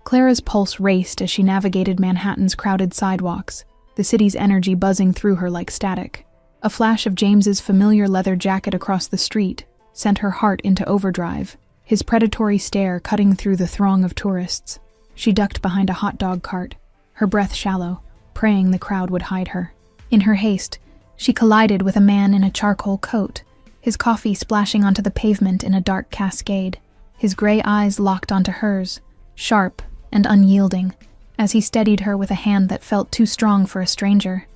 Clara's pulse raced as she navigated Manhattan's crowded sidewalks, the city's energy buzzing through her like static. A flash of James's familiar leather jacket across the street sent her heart into overdrive, his predatory stare cutting through the throng of tourists. She ducked behind a hot dog cart, her breath shallow, praying the crowd would hide her. In her haste, she collided with a man in a charcoal coat, his coffee splashing onto the pavement in a dark cascade. His gray eyes locked onto hers, sharp and unyielding, as he steadied her with a hand that felt too strong for a stranger.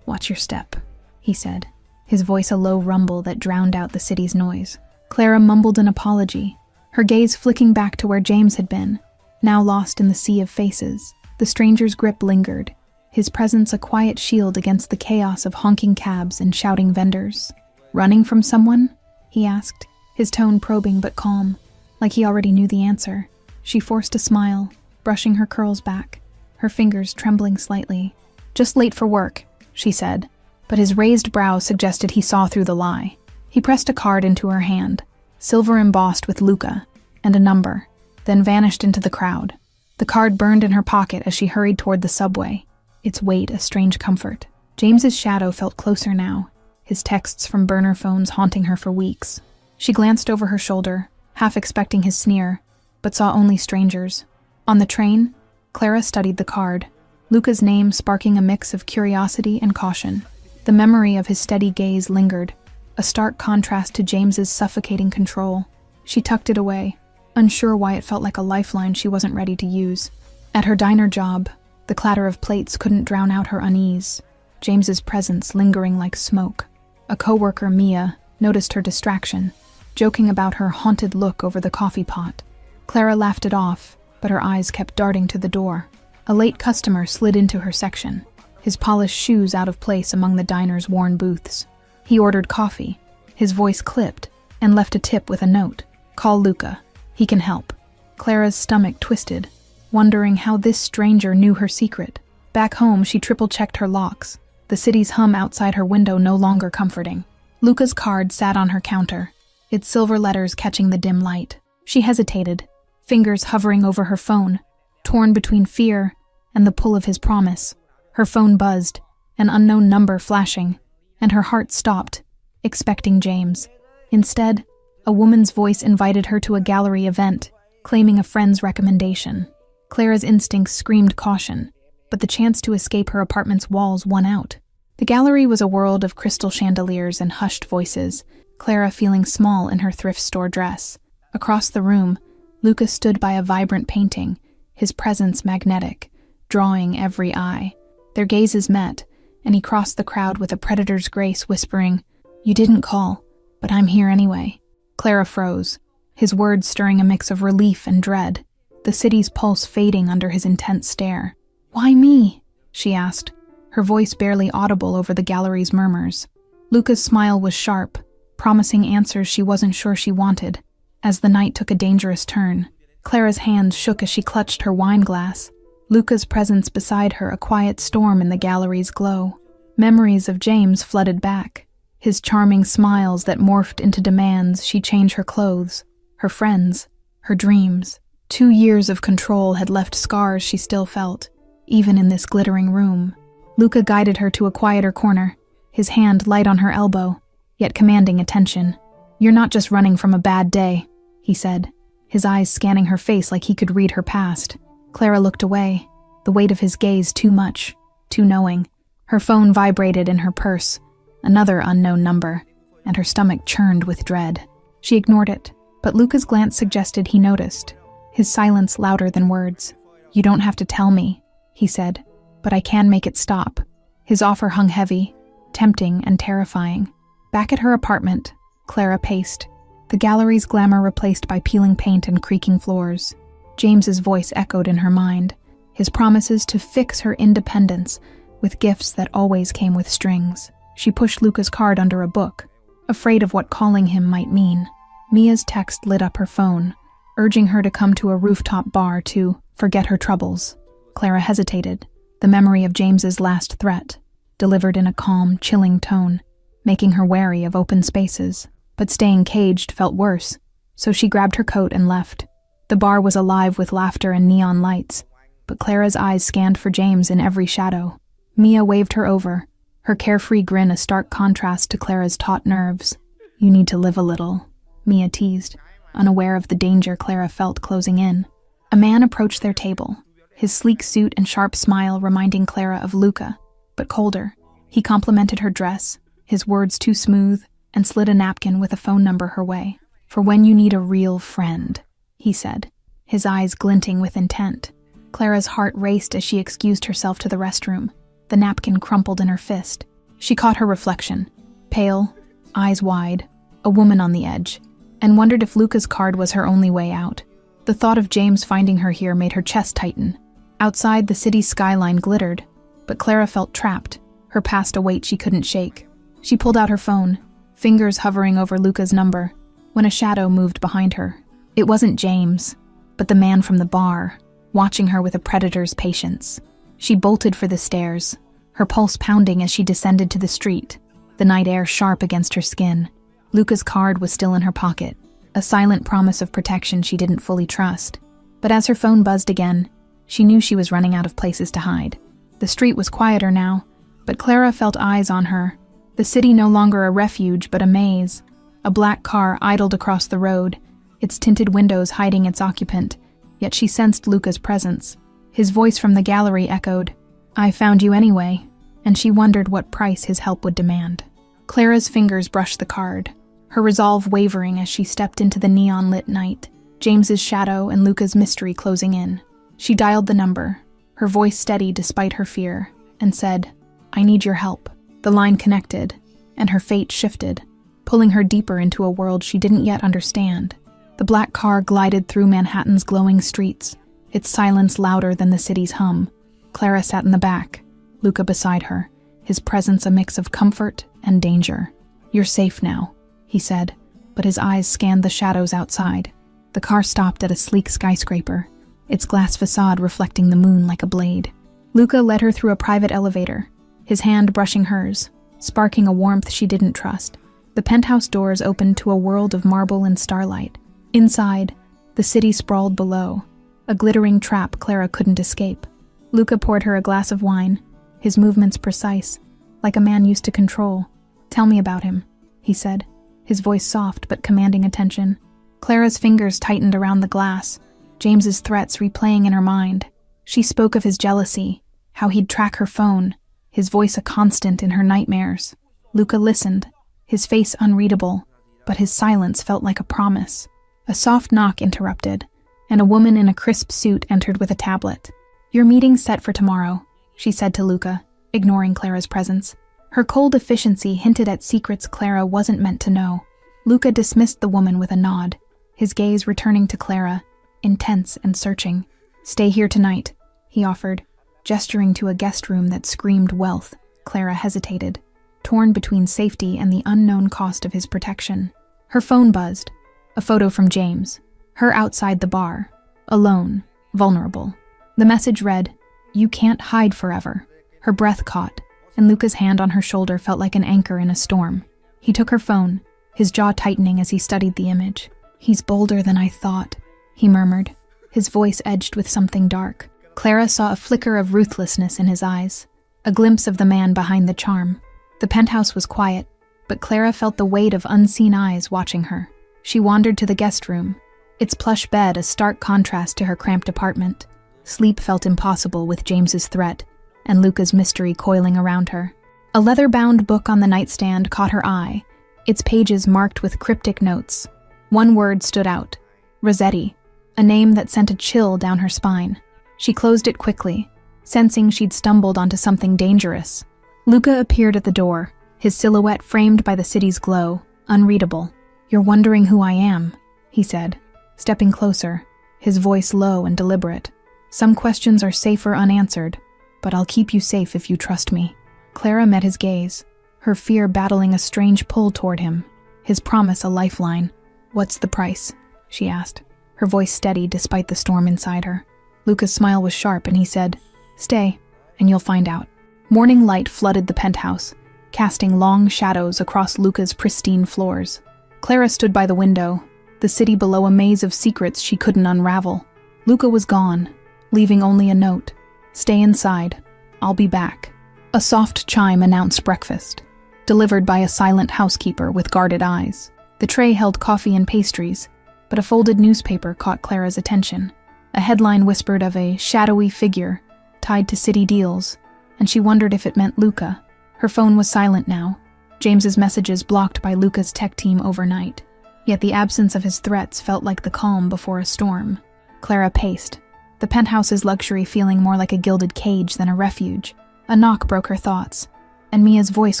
"Watch your step," he said, his voice a low rumble that drowned out the city's noise. Clara mumbled an apology, her gaze flicking back to where James had been, now lost in the sea of faces. The stranger's grip lingered, his presence a quiet shield against the chaos of honking cabs and shouting vendors. "Running from someone?" he asked, his tone probing but calm, like he already knew the answer. She forced a smile, brushing her curls back, her fingers trembling slightly. "Just late for work," she said, but his raised brow suggested he saw through the lie. He pressed a card into her hand, silver embossed with Luca, and a number, then vanished into the crowd. The card burned in her pocket as she hurried toward the subway, its weight a strange comfort. James's shadow felt closer now, his texts from burner phones haunting her for weeks. She glanced over her shoulder, half expecting his sneer, but saw only strangers. On the train, Clara studied the card, Luca's name sparking a mix of curiosity and caution. The memory of his steady gaze lingered, a stark contrast to James's suffocating control. She tucked it away, unsure why it felt like a lifeline she wasn't ready to use. At her diner job, the clatter of plates couldn't drown out her unease, James's presence lingering like smoke. A coworker, Mia, noticed her distraction, joking about her haunted look over the coffee pot. Clara laughed it off, but her eyes kept darting to the door. A late customer slid into her section, his polished shoes out of place among the diner's worn booths. He ordered coffee, his voice clipped, and left a tip with a note. "Call Luca. He can help." Clara's stomach twisted, wondering how this stranger knew her secret. Back home, she triple-checked her locks, the city's hum outside her window no longer comforting. Luca's card sat on her counter, its silver letters catching the dim light. She hesitated, fingers hovering over her phone, torn between fear and the pull of his promise. Her phone buzzed, an unknown number flashing, and her heart stopped, expecting James. Instead, a woman's voice invited her to a gallery event, claiming a friend's recommendation. Clara's instincts screamed caution, but the chance to escape her apartment's walls won out. The gallery was a world of crystal chandeliers and hushed voices, Clara feeling small in her thrift store dress. Across the room, Luca stood by a vibrant painting, his presence magnetic, drawing every eye. Their gazes met, and he crossed the crowd with a predator's grace, whispering, "You didn't call, but I'm here anyway." Clara froze, his words stirring a mix of relief and dread, the city's pulse fading under his intense stare. "Why me?" she asked, her voice barely audible over the gallery's murmurs. Luca's smile was sharp, promising answers she wasn't sure she wanted. As the night took a dangerous turn, Clara's hands shook as she clutched her wine glass, Luca's presence beside her a quiet storm in the gallery's glow. Memories of James flooded back, his charming smiles that morphed into demands she'd change her clothes, her friends, her dreams. 2 years of control had left scars she still felt, even in this glittering room. Luca guided her to a quieter corner, his hand light on her elbow, yet commanding attention. "You're not just running from a bad day," he said, his eyes scanning her face like he could read her past. Clara looked away, the weight of his gaze too much, too knowing. Her phone vibrated in her purse, another unknown number, and her stomach churned with dread. She ignored it, but Luca's glance suggested he noticed, his silence louder than words. "You don't have to tell me," he said, "but I can make it stop." His offer hung heavy, tempting and terrifying. Back at her apartment, Clara paced, the gallery's glamour replaced by peeling paint and creaking floors. James's voice echoed in her mind, his promises to fix her independence with gifts that always came with strings. She pushed Luca's card under a book, afraid of what calling him might mean. Mia's text lit up her phone, urging her to come to a rooftop bar to forget her troubles. Clara hesitated, the memory of James's last threat, delivered in a calm, chilling tone, making her wary of open spaces. But staying caged felt worse, so she grabbed her coat and left. The bar was alive with laughter and neon lights, but Clara's eyes scanned for James in every shadow. Mia waved her over, her carefree grin a stark contrast to Clara's taut nerves. "You need to live a little," Mia teased, unaware of the danger Clara felt closing in. A man approached their table, his sleek suit and sharp smile reminding Clara of Luca, but colder. He complimented her dress, his words too smooth, and slid a napkin with a phone number her way. "For when you need a real friend," he said, his eyes glinting with intent. Clara's heart raced as she excused herself to the restroom, the napkin crumpled in her fist. She caught her reflection, pale, eyes wide, a woman on the edge, and wondered if Luca's card was her only way out. The thought of James finding her here made her chest tighten. Outside, the city's skyline glittered, but Clara felt trapped, her past a weight she couldn't shake. She pulled out her phone, fingers hovering over Luca's number, when a shadow moved behind her. It wasn't James, but the man from the bar, watching her with a predator's patience. She bolted for the stairs, her pulse pounding as she descended to the street, the night air sharp against her skin. Luca's card was still in her pocket, a silent promise of protection she didn't fully trust. But as her phone buzzed again, she knew she was running out of places to hide. The street was quieter now, but Clara felt eyes on her. The city no longer a refuge, but a maze. A black car idled across the road, its tinted windows hiding its occupant, yet she sensed Luca's presence. His voice from the gallery echoed, "I found you anyway," and she wondered what price his help would demand. Clara's fingers brushed the card, her resolve wavering as she stepped into the neon-lit night, James's shadow and Luca's mystery closing in. She dialed the number, her voice steady despite her fear, and said, "I need your help." The line connected, and her fate shifted, pulling her deeper into a world she didn't yet understand. The black car glided through Manhattan's glowing streets, its silence louder than the city's hum. Clara sat in the back, Luca beside her, his presence a mix of comfort and danger. "You're safe now," he said, but his eyes scanned the shadows outside. The car stopped at a sleek skyscraper, its glass facade reflecting the moon like a blade. Luca led her through a private elevator, his hand brushing hers, sparking a warmth she didn't trust. The penthouse doors opened to a world of marble and starlight. Inside, the city sprawled below, a glittering trap Clara couldn't escape. Luca poured her a glass of wine, his movements precise, like a man used to control. "Tell me about him," he said, his voice soft but commanding attention. Clara's fingers tightened around the glass, James's threats replaying in her mind. She spoke of his jealousy, how he'd track her phone, his voice a constant in her nightmares. Luca listened, his face unreadable, but his silence felt like a promise. A soft knock interrupted, and a woman in a crisp suit entered with a tablet. "Your meeting's set for tomorrow," she said to Luca, ignoring Clara's presence. Her cold efficiency hinted at secrets Clara wasn't meant to know. Luca dismissed the woman with a nod, his gaze returning to Clara, intense and searching. "Stay here tonight," he offered, gesturing to a guest room that screamed wealth. Clara hesitated, torn between safety and the unknown cost of his protection. Her phone buzzed, a photo from James, her outside the bar, alone, vulnerable. The message read, "You can't hide forever." Her breath caught, and Luca's hand on her shoulder felt like an anchor in a storm. He took her phone, his jaw tightening as he studied the image. "He's bolder than I thought," he murmured, his voice edged with something dark. Clara saw a flicker of ruthlessness in his eyes, a glimpse of the man behind the charm. The penthouse was quiet, but Clara felt the weight of unseen eyes watching her. She wandered to the guest room, its plush bed a stark contrast to her cramped apartment. Sleep felt impossible with James's threat, and Luca's mystery coiling around her. A leather-bound book on the nightstand caught her eye, its pages marked with cryptic notes. One word stood out, Rossetti, a name that sent a chill down her spine. She closed it quickly, sensing she'd stumbled onto something dangerous. Luca appeared at the door, his silhouette framed by the city's glow, unreadable. "You're wondering who I am," he said, stepping closer, his voice low and deliberate. "Some questions are safer unanswered, but I'll keep you safe if you trust me." Clara met his gaze, her fear battling a strange pull toward him, his promise a lifeline. "What's the price?" she asked, her voice steady despite the storm inside her. Luca's smile was sharp and he said, "Stay, and you'll find out." Morning light flooded the penthouse, casting long shadows across Luca's pristine floors. Clara stood by the window, the city below a maze of secrets she couldn't unravel. Luca was gone, leaving only a note. "Stay inside. I'll be back." A soft chime announced breakfast, delivered by a silent housekeeper with guarded eyes. The tray held coffee and pastries, but a folded newspaper caught Clara's attention. A headline whispered of a shadowy figure tied to city deals, and she wondered if it meant Luca. Her phone was silent now, James's messages blocked by Luca's tech team overnight. Yet the absence of his threats felt like the calm before a storm. Clara paced, the penthouse's luxury feeling more like a gilded cage than a refuge. A knock broke her thoughts, and Mia's voice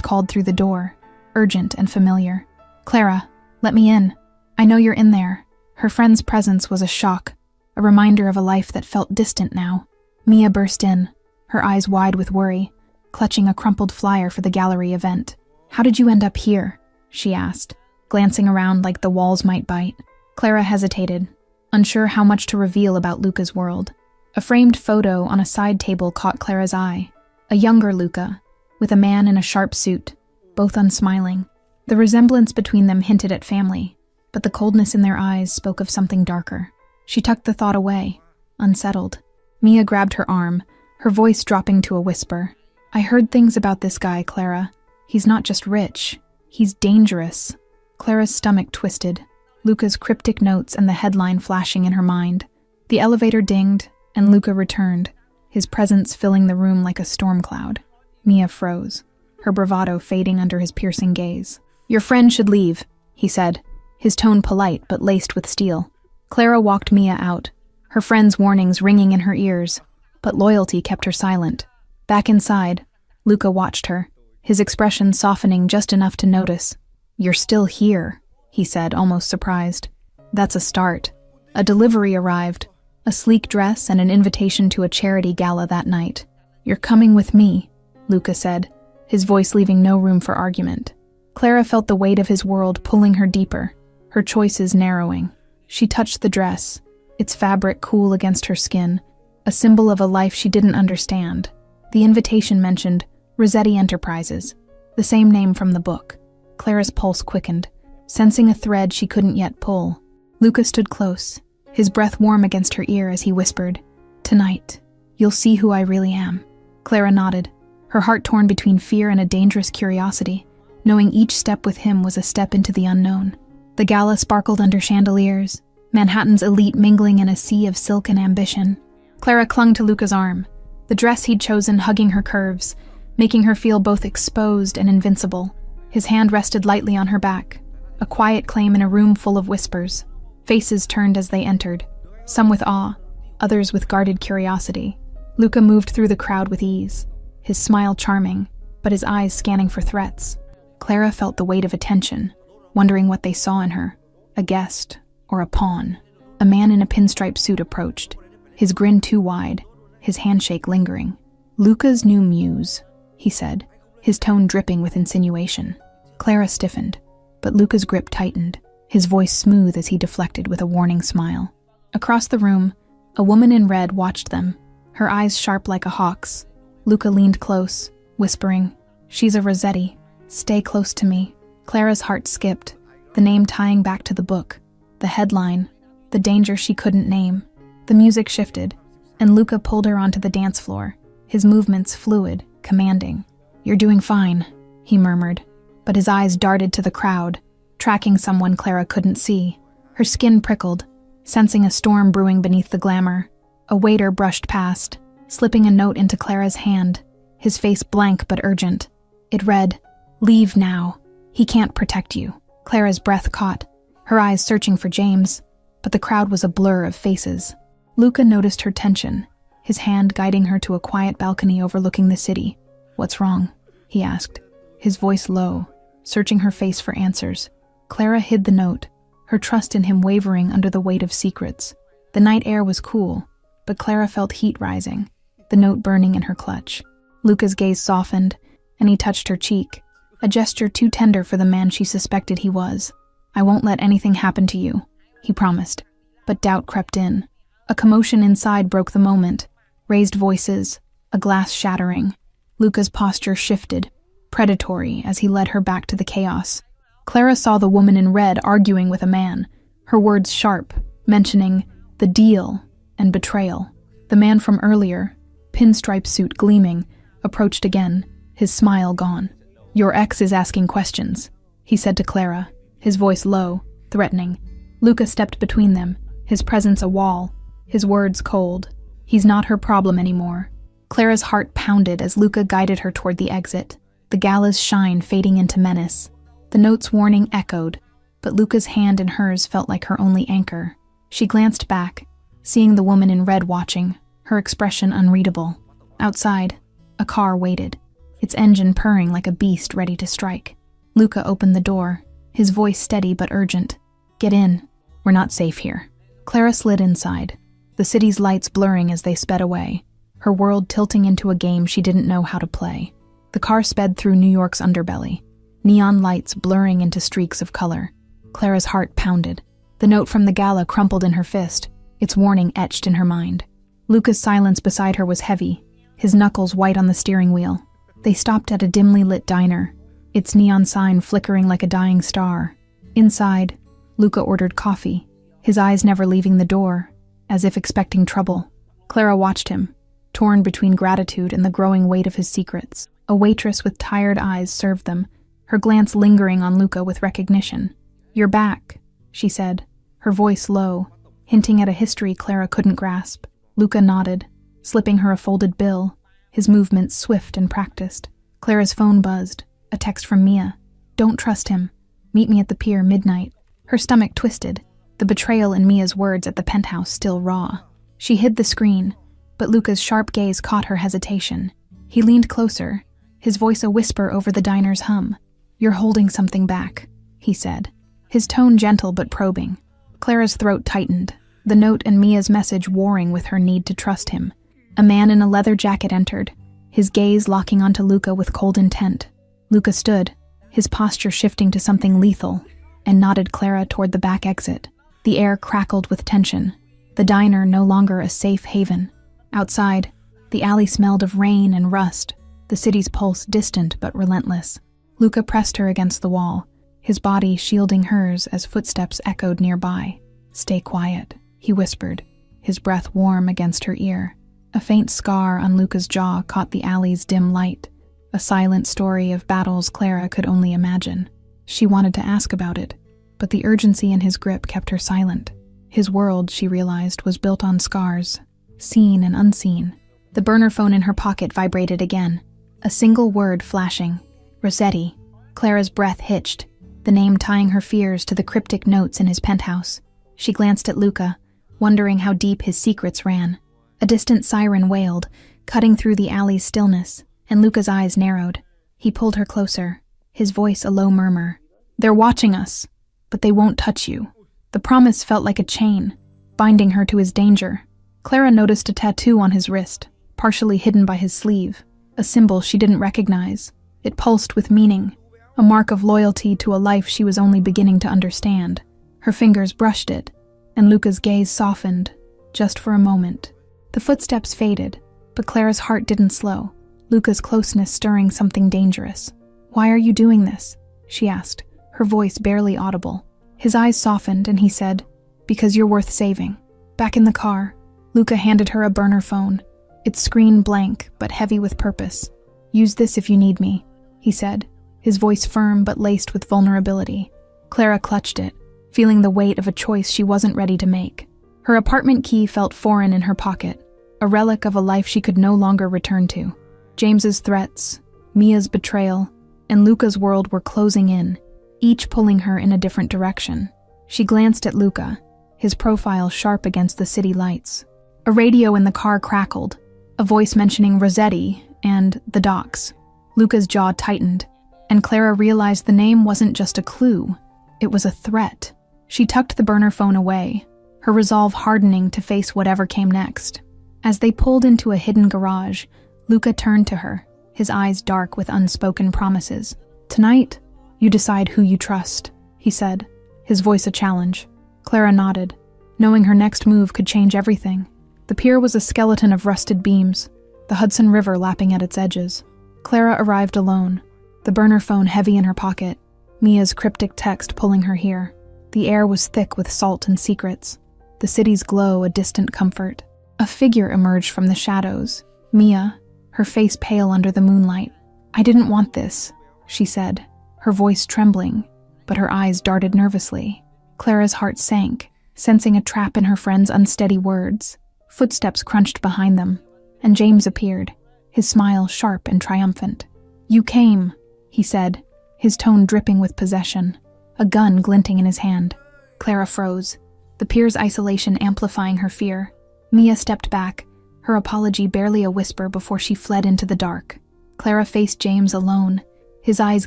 called through the door, urgent and familiar. "Clara, let me in. I know you're in there." Her friend's presence was a shock, a reminder of a life that felt distant now. Mia burst in, her eyes wide with worry, clutching a crumpled flyer for the gallery event. "How did you end up here?" she asked, glancing around like the walls might bite. Clara hesitated, unsure how much to reveal about Luca's world. A framed photo on a side table caught Clara's eye. A younger Luca, with a man in a sharp suit, both unsmiling. The resemblance between them hinted at family, but the coldness in their eyes spoke of something darker. She tucked the thought away, unsettled. Mia grabbed her arm, her voice dropping to a whisper. "I heard things about this guy, Clara. He's not just rich. He's dangerous." Clara's stomach twisted, Luca's cryptic notes and the headline flashing in her mind. The elevator dinged, and Luca returned, his presence filling the room like a storm cloud. Mia froze, her bravado fading under his piercing gaze. "Your friend should leave," he said, his tone polite but laced with steel. Clara walked Mia out, her friend's warnings ringing in her ears, but loyalty kept her silent. Back inside, Luca watched her, his expression softening just enough to notice. "You're still here," he said, almost surprised. "That's a start." A delivery arrived, a sleek dress and an invitation to a charity gala that night. "You're coming with me," Luca said, his voice leaving no room for argument. Clara felt the weight of his world pulling her deeper, her choices narrowing. She touched the dress, its fabric cool against her skin, a symbol of a life she didn't understand. The invitation mentioned Rossetti Enterprises, the same name from the book. Clara's pulse quickened, sensing a thread she couldn't yet pull. Luca stood close, his breath warm against her ear as he whispered, "Tonight, you'll see who I really am." Clara nodded, her heart torn between fear and a dangerous curiosity, knowing each step with him was a step into the unknown. The gala sparkled under chandeliers, Manhattan's elite mingling in a sea of silk and ambition. Clara clung to Luca's arm, the dress he'd chosen hugging her curves, making her feel both exposed and invincible. His hand rested lightly on her back, a quiet claim in a room full of whispers. Faces turned as they entered, some with awe, others with guarded curiosity. Luca moved through the crowd with ease, his smile charming, but his eyes scanning for threats. Clara felt the weight of attention, wondering what they saw in her, a guest or a pawn. A man in a pinstripe suit approached, his grin too wide, his handshake lingering. "Luca's new muse," he said, his tone dripping with insinuation. Clara stiffened, but Luca's grip tightened, his voice smooth as he deflected with a warning smile. Across the room, a woman in red watched them, her eyes sharp like a hawk's. Luca leaned close, whispering, "She's a Rossetti. Stay close to me." Clara's heart skipped, the name tying back to the book, the headline, the danger she couldn't name. The music shifted, and Luca pulled her onto the dance floor, his movements fluid, commanding. "You're doing fine," he murmured, but his eyes darted to the crowd, tracking someone Clara couldn't see. Her skin prickled, sensing a storm brewing beneath the glamour. A waiter brushed past, slipping a note into Clara's hand, his face blank but urgent. It read, "Leave now. He can't protect you." Clara's breath caught, her eyes searching for James, but the crowd was a blur of faces. Luca noticed her tension, his hand guiding her to a quiet balcony overlooking the city. "What's wrong?" he asked, his voice low, searching her face for answers. Clara hid the note, her trust in him wavering under the weight of secrets. The night air was cool, but Clara felt heat rising, the note burning in her clutch. Luca's gaze softened, and he touched her cheek, a gesture too tender for the man she suspected he was. "I won't let anything happen to you," he promised, but doubt crept in. A commotion inside broke the moment, raised voices, a glass shattering. Luca's posture shifted, predatory as he led her back to the chaos. Clara saw the woman in red arguing with a man, her words sharp, mentioning the deal and betrayal. The man from earlier, pinstripe suit gleaming, approached again, his smile gone. "Your ex is asking questions," he said to Clara, his voice low, threatening. Luca stepped between them, his presence a wall, his words cold. "He's not her problem anymore." Clara's heart pounded as Luca guided her toward the exit, the gala's shine fading into menace. The note's warning echoed, but Luca's hand in hers felt like her only anchor. She glanced back, seeing the woman in red watching, her expression unreadable. Outside, a car waited, its engine purring like a beast ready to strike. Luca opened the door, his voice steady but urgent. "Get in. We're not safe here." Clara slid inside, the city's lights blurring as they sped away, her world tilting into a game she didn't know how to play. The car sped through New York's underbelly, neon lights blurring into streaks of color. Clara's heart pounded. The note from the gala crumpled in her fist, its warning etched in her mind. Luca's silence beside her was heavy, his knuckles white on the steering wheel. They stopped at a dimly lit diner, its neon sign flickering like a dying star. Inside, Luca ordered coffee, his eyes never leaving the door, as if expecting trouble. Clara watched him, torn between gratitude and the growing weight of his secrets. A waitress with tired eyes served them, her glance lingering on Luca with recognition. "You're back," she said, her voice low, hinting at a history Clara couldn't grasp. Luca nodded, slipping her a folded bill, his movements swift and practiced. Clara's phone buzzed, a text from Mia. "Don't trust him. Meet me at the pier midnight." Her stomach twisted, the betrayal in Mia's words at the penthouse still raw. She hid the screen, but Luca's sharp gaze caught her hesitation. He leaned closer, his voice a whisper over the diner's hum. "You're holding something back," he said, his tone gentle but probing. Clara's throat tightened, the note and Mia's message warring with her need to trust him. A man in a leather jacket entered, his gaze locking onto Luca with cold intent. Luca stood, his posture shifting to something lethal, and nodded Clara toward the back exit. The air crackled with tension, the diner no longer a safe haven. Outside, the alley smelled of rain and rust, the city's pulse distant but relentless. Luca pressed her against the wall, his body shielding hers as footsteps echoed nearby. "Stay quiet," he whispered, his breath warm against her ear. A faint scar on Luca's jaw caught the alley's dim light, a silent story of battles Clara could only imagine. She wanted to ask about it, but the urgency in his grip kept her silent. His world, she realized, was built on scars, seen and unseen. The burner phone in her pocket vibrated again, a single word flashing. "Rossetti." Clara's breath hitched, the name tying her fears to the cryptic notes in his penthouse. She glanced at Luca, wondering how deep his secrets ran. A distant siren wailed, cutting through the alley's stillness, and Luca's eyes narrowed. He pulled her closer, his voice a low murmur. "They're watching us, but they won't touch you." The promise felt like a chain, binding her to his danger. Clara noticed a tattoo on his wrist, partially hidden by his sleeve, a symbol she didn't recognize. It pulsed with meaning, a mark of loyalty to a life she was only beginning to understand. Her fingers brushed it, and Luca's gaze softened, just for a moment. The footsteps faded, but Clara's heart didn't slow, Luca's closeness stirring something dangerous. "Why are you doing this?" she asked, her voice barely audible. His eyes softened and he said, "Because you're worth saving." Back in the car, Luca handed her a burner phone, its screen blank but heavy with purpose. "Use this if you need me," he said, his voice firm but laced with vulnerability. Clara clutched it, feeling the weight of a choice she wasn't ready to make. Her apartment key felt foreign in her pocket, a relic of a life she could no longer return to. James's threats, Mia's betrayal, and Luca's world were closing in, each pulling her in a different direction. She glanced at Luca, his profile sharp against the city lights. A radio in the car crackled, a voice mentioning Rossetti and the docks. Luca's jaw tightened, and Clara realized the name wasn't just a clue, it was a threat. She tucked the burner phone away, her resolve hardening to face whatever came next. As they pulled into a hidden garage, Luca turned to her, his eyes dark with unspoken promises. "Tonight, you decide who you trust," he said, his voice a challenge. Clara nodded, knowing her next move could change everything. The pier was a skeleton of rusted beams, the Hudson River lapping at its edges. Clara arrived alone, the burner phone heavy in her pocket, Mia's cryptic text pulling her here. The air was thick with salt and secrets. The city's glow a distant comfort. A figure emerged from the shadows. Mia, her face pale under the moonlight. "I didn't want this," she said, her voice trembling, but her eyes darted nervously. Clara's heart sank, sensing a trap in her friend's unsteady words. Footsteps crunched behind them, and James appeared, his smile sharp and triumphant. "You came," he said, his tone dripping with possession, a gun glinting in his hand. Clara froze, the pier's isolation amplifying her fear. Mia stepped back, her apology barely a whisper before she fled into the dark. Clara faced James alone, his eyes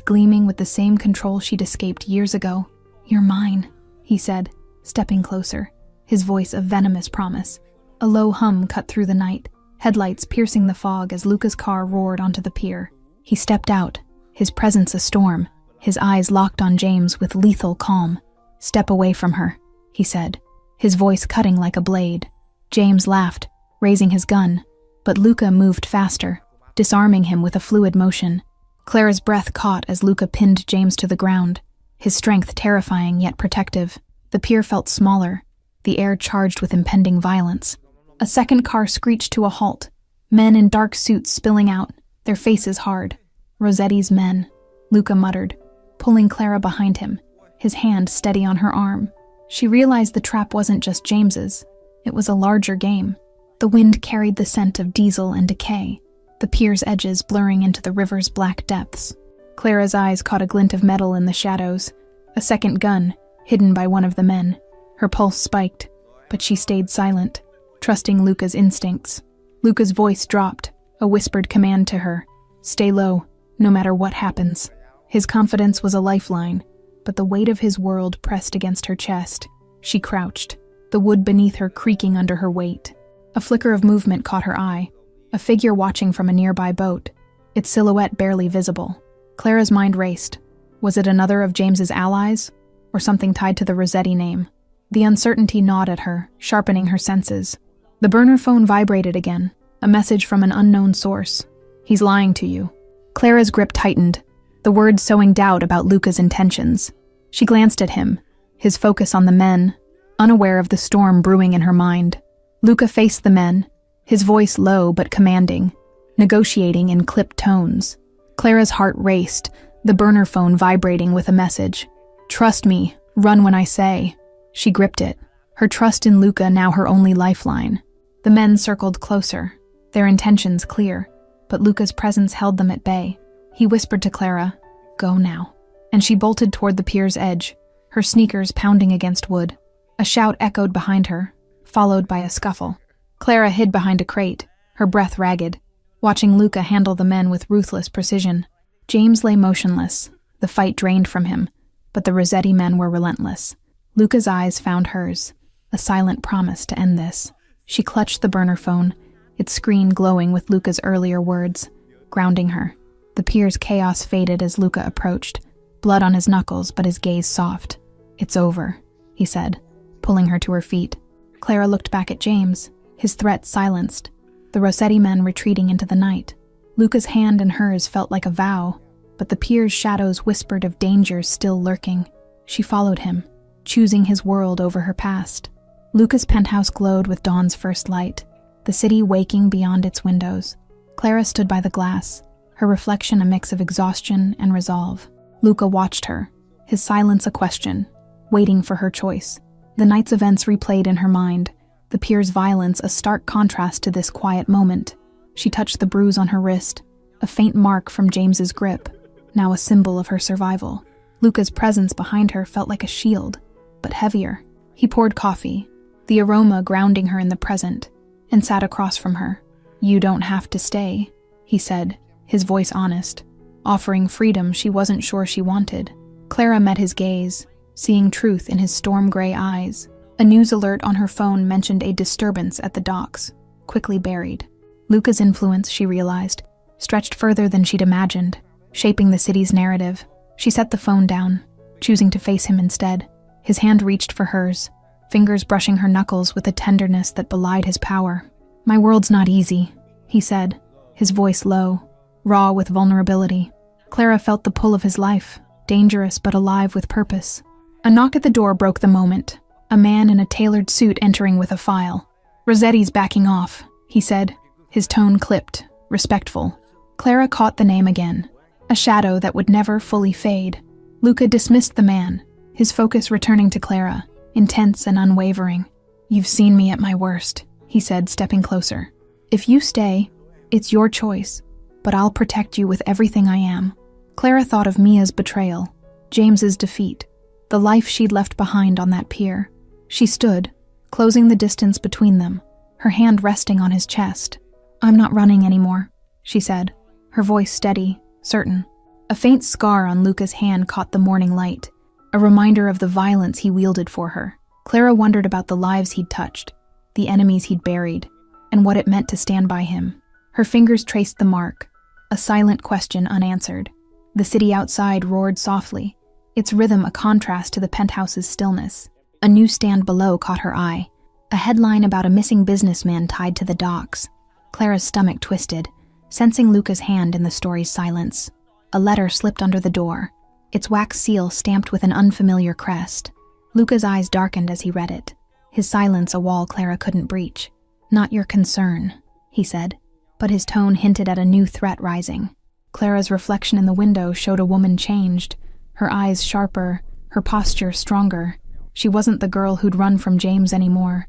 gleaming with the same control she'd escaped years ago. "You're mine," he said, stepping closer, his voice a venomous promise. A low hum cut through the night, headlights piercing the fog as Luca's car roared onto the pier. He stepped out, his presence a storm, his eyes locked on James with lethal calm. "Step away from her," he said, his voice cutting like a blade. James laughed, raising his gun, but Luca moved faster, disarming him with a fluid motion. Clara's breath caught as Luca pinned James to the ground, his strength terrifying yet protective. The pier felt smaller, the air charged with impending violence. A second car screeched to a halt, men in dark suits spilling out, their faces hard. "Rossetti's men," Luca muttered, pulling Clara behind him, his hand steady on her arm. She realized the trap wasn't just James's, it was a larger game. The wind carried the scent of diesel and decay, the pier's edges blurring into the river's black depths. Clara's eyes caught a glint of metal in the shadows, a second gun, hidden by one of the men. Her pulse spiked, but she stayed silent, trusting Luca's instincts. Luca's voice dropped, a whispered command to her. "Stay low, no matter what happens." His confidence was a lifeline, but the weight of his world pressed against her chest. She crouched, the wood beneath her creaking under her weight. A flicker of movement caught her eye, a figure watching from a nearby boat, its silhouette barely visible. Clara's mind raced. Was it another of James's allies, or something tied to the Rossetti name? The uncertainty gnawed at her, sharpening her senses. The burner phone vibrated again, a message from an unknown source. "He's lying to you." Clara's grip tightened, the words sowing doubt about Luca's intentions. She glanced at him, his focus on the men, unaware of the storm brewing in her mind. Luca faced the men, his voice low but commanding, negotiating in clipped tones. Clara's heart raced, the burner phone vibrating with a message. "Trust me, run when I say." She gripped it, her trust in Luca now her only lifeline. The men circled closer, their intentions clear, but Luca's presence held them at bay. He whispered to Clara, "Go now," and she bolted toward the pier's edge, her sneakers pounding against wood. A shout echoed behind her, followed by a scuffle. Clara hid behind a crate, her breath ragged, watching Luca handle the men with ruthless precision. James lay motionless, the fight drained from him, but the Rossetti men were relentless. Luca's eyes found hers, a silent promise to end this. She clutched the burner phone, its screen glowing with Luca's earlier words, grounding her. The pier's chaos faded as Luca approached, blood on his knuckles but his gaze soft. "It's over," he said, pulling her to her feet. Clara looked back at James, his threat silenced, the Rossetti men retreating into the night. Luca's hand in hers felt like a vow, but the pier's shadows whispered of dangers still lurking. She followed him, choosing his world over her past. Luca's penthouse glowed with dawn's first light, the city waking beyond its windows. Clara stood by the glass, her reflection a mix of exhaustion and resolve. Luca watched her, his silence a question, waiting for her choice. The night's events replayed in her mind, the pier's violence a stark contrast to this quiet moment. She touched the bruise on her wrist, a faint mark from James's grip, now a symbol of her survival. Luca's presence behind her felt like a shield, but heavier. He poured coffee, the aroma grounding her in the present, and sat across from her. "You don't have to stay," he said, his voice honest, offering freedom she wasn't sure she wanted. Clara met his gaze, seeing truth in his storm-gray eyes. A news alert on her phone mentioned a disturbance at the docks, quickly buried. Luca's influence, she realized, stretched further than she'd imagined, shaping the city's narrative. She set the phone down, choosing to face him instead. His hand reached for hers, fingers brushing her knuckles with a tenderness that belied his power. "My world's not easy," he said, his voice low, raw with vulnerability. Clara felt the pull of his life, dangerous but alive with purpose. A knock at the door broke the moment. A man in a tailored suit entering with a file. "Rossetti's backing off," he said, his tone clipped, respectful. Clara caught the name again, a shadow that would never fully fade. Luca dismissed the man, his focus returning to Clara, intense and unwavering. "You've seen me at my worst," he said, stepping closer. "If you stay, it's your choice, but I'll protect you with everything I am." Clara thought of Mia's betrayal, James's defeat, the life she'd left behind on that pier. She stood, closing the distance between them, her hand resting on his chest. "I'm not running anymore," she said, her voice steady, certain. A faint scar on Luca's hand caught the morning light, a reminder of the violence he wielded for her. Clara wondered about the lives he'd touched, the enemies he'd buried, and what it meant to stand by him. Her fingers traced the mark, a silent question unanswered. The city outside roared softly, its rhythm a contrast to the penthouse's stillness. A newsstand below caught her eye, a headline about a missing businessman tied to the docks. Clara's stomach twisted, sensing Luca's hand in the story's silence. A letter slipped under the door, its wax seal stamped with an unfamiliar crest. Luca's eyes darkened as he read it, his silence a wall Clara couldn't breach. "Not your concern," he said, but his tone hinted at a new threat rising. Clara's reflection in the window showed a woman changed, her eyes sharper, her posture stronger. She wasn't the girl who'd run from James anymore,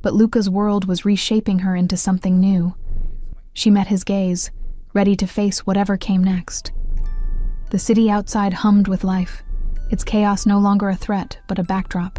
but Luca's world was reshaping her into something new. She met his gaze, ready to face whatever came next. The city outside hummed with life, its chaos no longer a threat, but a backdrop.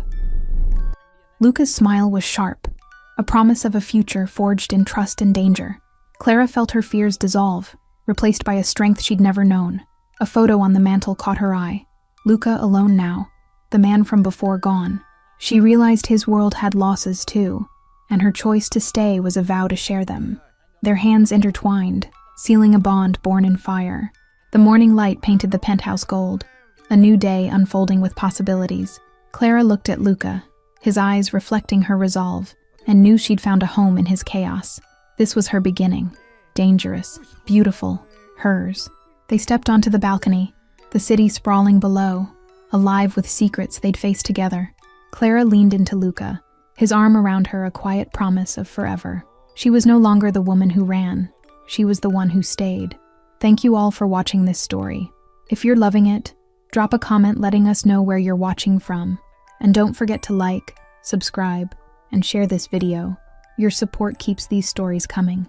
Luca's smile was sharp, a promise of a future forged in trust and danger. Clara felt her fears dissolve, replaced by a strength she'd never known. A photo on the mantel caught her eye. Luca alone now, the man from before gone. She realized his world had losses too, and her choice to stay was a vow to share them. Their hands intertwined, sealing a bond born in fire. The morning light painted the penthouse gold, a new day unfolding with possibilities. Clara looked at Luca, his eyes reflecting her resolve, and knew she'd found a home in his chaos. This was her beginning, dangerous, beautiful, hers. They stepped onto the balcony, the city sprawling below, alive with secrets they'd face together. Clara leaned into Luca, his arm around her a quiet promise of forever. She was no longer the woman who ran. She was the one who stayed. Thank you all for watching this story. If you're loving it, drop a comment letting us know where you're watching from. And don't forget to like, subscribe, and share this video. Your support keeps these stories coming.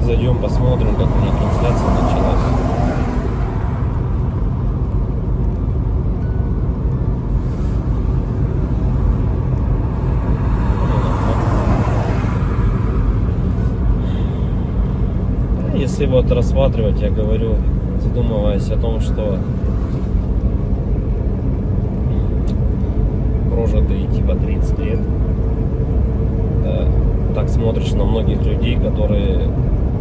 Зайдем, посмотрим, как у них трансляция началась. Если вот рассматривать, я говорю, задумываясь о том, что прожитые типа 30 лет, так смотришь на многих людей, которые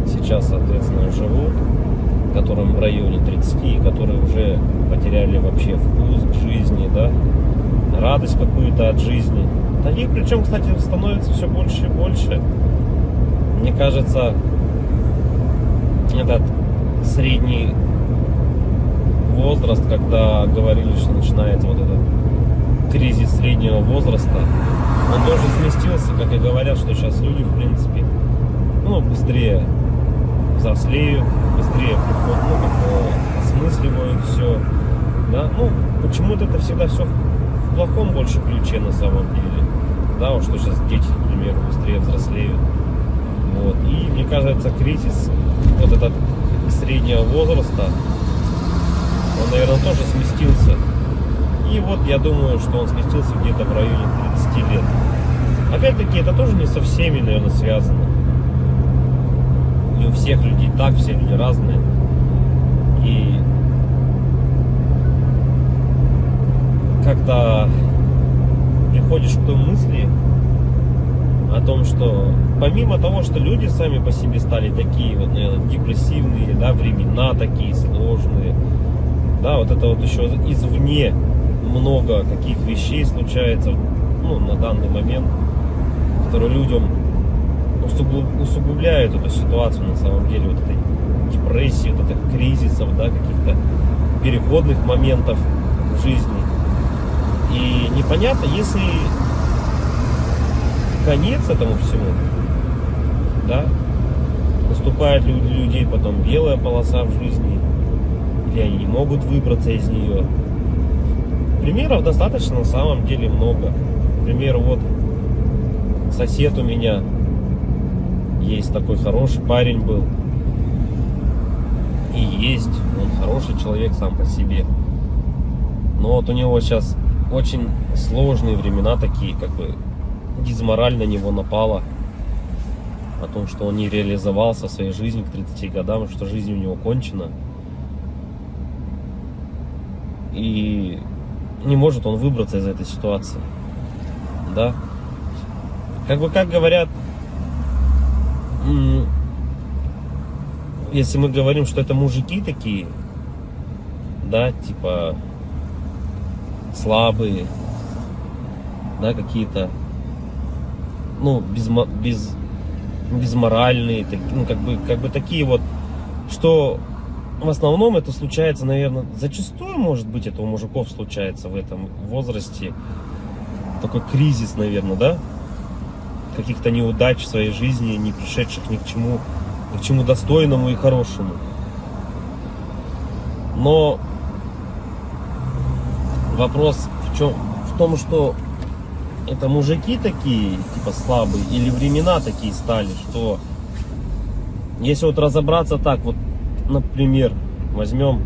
сейчас, соответственно, живут, которым в районе 30, которые уже потеряли вообще вкус к жизни, да, радость какую-то от жизни. Таких, причем, кстати, становится все больше и больше. Мне кажется, этот средний возраст, когда говорили, что начинается вот этот кризис среднего возраста, он тоже сместился, как и говорят, что сейчас люди, в принципе, быстрее взрослеют, быстрее осмысливают все, да, почему-то это всегда все в плохом больше ключе на самом деле, да, вот что сейчас дети, к примеру, быстрее взрослеют, вот, и мне кажется, кризис вот этот среднего возраста, он, наверное, тоже сместился, и вот я думаю, что он сместился где-то в районе 30 лет. Опять-таки, это тоже не со всеми, наверное, связано. Не у всех людей так, все люди разные. И когда приходишь к той мысли о том, что помимо того, что люди сами по себе стали такие вот, наверное, депрессивные, да, времена такие сложные, да, вот это вот еще извне много каких вещей случается, ну, на данный момент, которые людям усугубляют эту ситуацию на самом деле, вот этой депрессии, вот этих кризисов, да, каких-то переходных моментов в жизни. И непонятно, если конец этому всему, да, наступает для людей потом белая полоса в жизни, или они не могут выбраться из нее. Примеров достаточно на самом деле много. Например, вот сосед у меня есть такой хороший парень был. И есть, он хороший человек сам по себе. Но вот у него сейчас очень сложные времена такие, как бы дизмораль на него напала. О том, что он не реализовался в своей жизни к 30 годам, что жизнь у него кончена. И не может он выбраться из этой ситуации. Да? Как говорят, если мы говорим, что это мужики такие, да, типа слабые, да, какие-то, ну, безморальные, ну, как бы такие вот, что в основном это случается, наверное, зачастую, может быть, это у мужиков случается в этом возрасте, такой кризис, наверное, да, каких-то неудач в своей жизни, не пришедших ни к чему достойному и хорошему. Но вопрос в том, что это мужики такие, типа слабые, или времена такие стали, что если вот разобраться так, вот, например, возьмем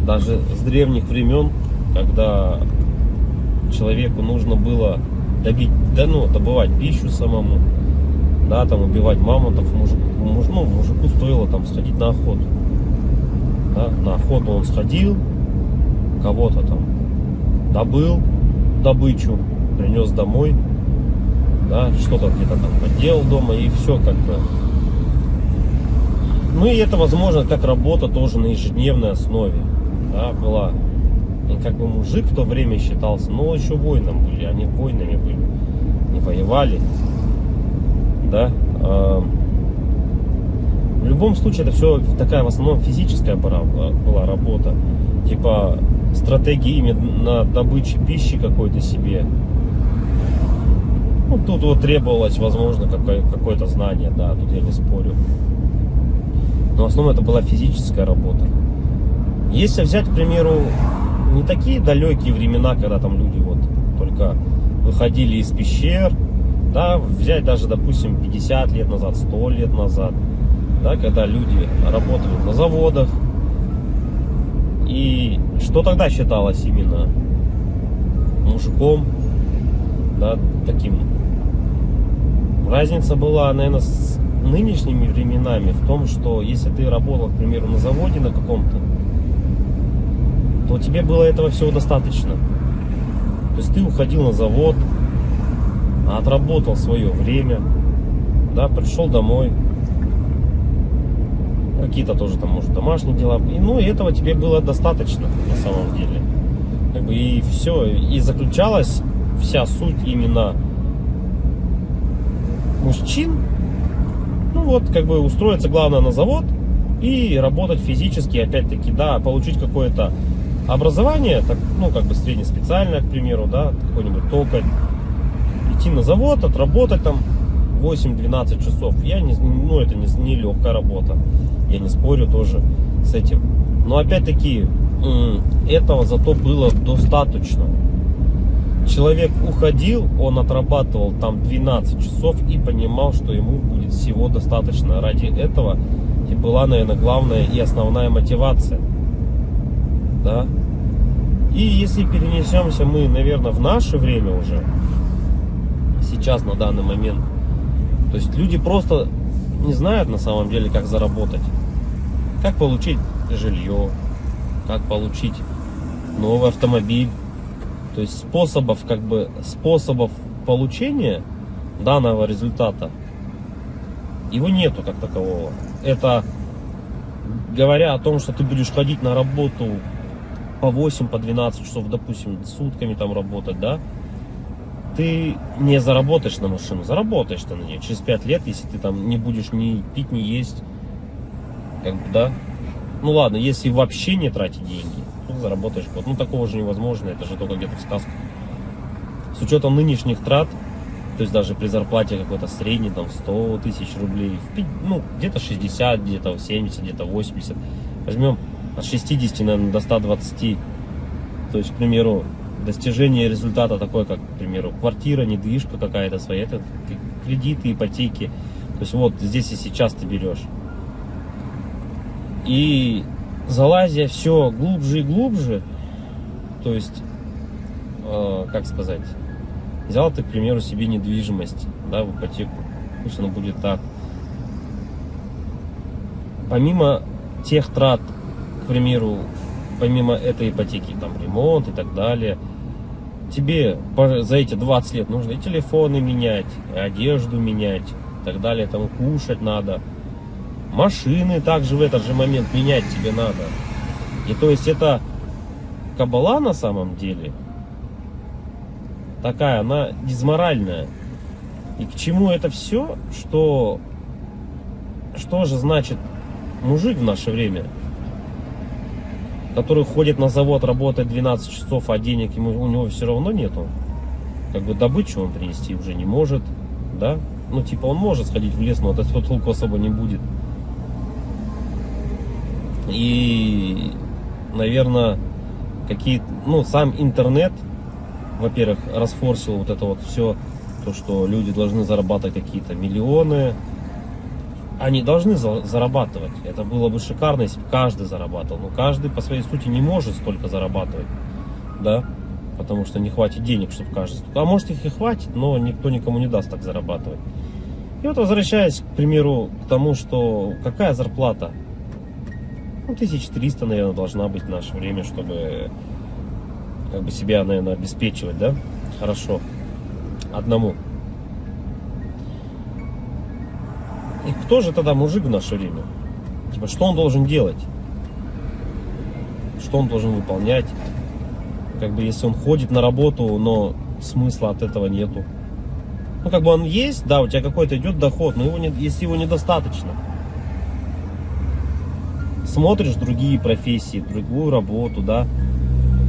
даже с древних времен, когда человеку нужно было добывать пищу самому, да, там убивать мамонтов, мужику стоило там сходить на охоту. Да, на охоту он сходил, кого-то там добыл добычу, принес домой, да, что-то где-то там поделал дома, и все как бы. Ну и это возможно как работа тоже на ежедневной основе, да, была. И как бы мужик в то время считался, но еще воином были, они воинами были, не воевали, да. В любом случае это все такая в основном физическая была работа, типа стратегии именно добычи пищи какой-то себе. Ну, тут вот требовалось, возможно, какое-то знание, да, тут я не спорю. Но в основном это была физическая работа. Если взять, к примеру, не такие далекие времена, когда там люди вот только выходили из пещер, да, взять даже, допустим, 50 лет назад, 100 лет назад, да, когда люди работали на заводах, и что тогда считалось именно мужиком, да, таким. Разница была, наверное, с нынешними временами в том, что если ты работал, к примеру, на заводе на каком-то, то тебе было этого всего достаточно. То есть ты уходил на завод, отработал свое время, да, пришел домой, какие-то тоже там, может, домашние дела, и, ну, и этого тебе было достаточно на самом деле. Как бы и все, и заключалась вся суть именно мужчин, ну вот, как бы устроиться главное на завод и работать физически, опять-таки, да, получить какое-то образование, так, ну, как бы среднеспециальное, к примеру, да, какой-нибудь токарь, идти на завод, отработать там 8-12 часов. Ну, это не легкая работа, я не спорю тоже с этим. Но опять-таки, этого зато было достаточно. Человек уходил, он отрабатывал там 12 часов и понимал, что ему будет всего достаточно. Ради этого и была, наверное, главная и основная мотивация. Да? И если перенесемся мы, наверное, в наше время уже, сейчас, на данный момент, то есть люди просто не знают на самом деле, как заработать, как получить жилье, как получить новый автомобиль. То есть способов получения данного результата его нету как такового. Это говоря о том, что ты будешь ходить на работу по 8, по 12 часов, допустим, сутками там работать, да, ты не заработаешь на машину, заработаешь ты на нее через 5 лет, если ты там не будешь ни пить, ни есть, как бы, да. Ну ладно, если вообще не тратить деньги, то заработаешь год. Ну такого же невозможно, это же только где-то в сказках. С учетом нынешних трат, то есть даже при зарплате какой-то средней, там 100 тысяч рублей, ну где-то 60, где-то 70, где-то 80. Возьмем от 60, наверное, до 120. То есть, к примеру, достижение результата такой, как, к примеру, квартира, недвижка какая-то своя, это кредиты, ипотеки. То есть вот здесь и сейчас ты берешь. И залазя все глубже и глубже, то есть, как сказать, взял ты, к примеру, себе недвижимость, да, в ипотеку, пусть она будет так. Помимо тех трат, к примеру, помимо этой ипотеки, там, ремонт и так далее, тебе за эти 20 лет нужно и телефоны менять, и одежду менять, и так далее, там, кушать надо. Машины также в этот же момент менять тебе надо. И то есть это кабала на самом деле такая, она дизморальная. И к чему это все? Что же значит мужик в наше время, который ходит на завод, работает 12 часов, а денег у него все равно нету. Как бы добычу он принести уже не может, да? Ну типа он может сходить в лес, но от этого толку особо не будет. И, наверное, сам интернет, во-первых, расфорсил вот это вот все, то, что люди должны зарабатывать какие-то миллионы. Они должны зарабатывать. Это было бы шикарно, если бы каждый зарабатывал. Но каждый по своей сути не может столько зарабатывать, да, потому что не хватит денег, чтобы каждый. А может их и хватит, но никто никому не даст так зарабатывать. И вот возвращаясь, к примеру, к тому, что какая зарплата? 1300, наверное, должна быть в наше время, чтобы как бы себя, наверное, обеспечивать, да, хорошо, одному. И кто же тогда мужик в наше время? Типа, что он должен делать? Что он должен выполнять? Как бы, если он ходит на работу, но смысла от этого нету. Ну, как бы он есть, да, у тебя какой-то идет доход, но если его недостаточно. Смотришь другие профессии, другую работу, да,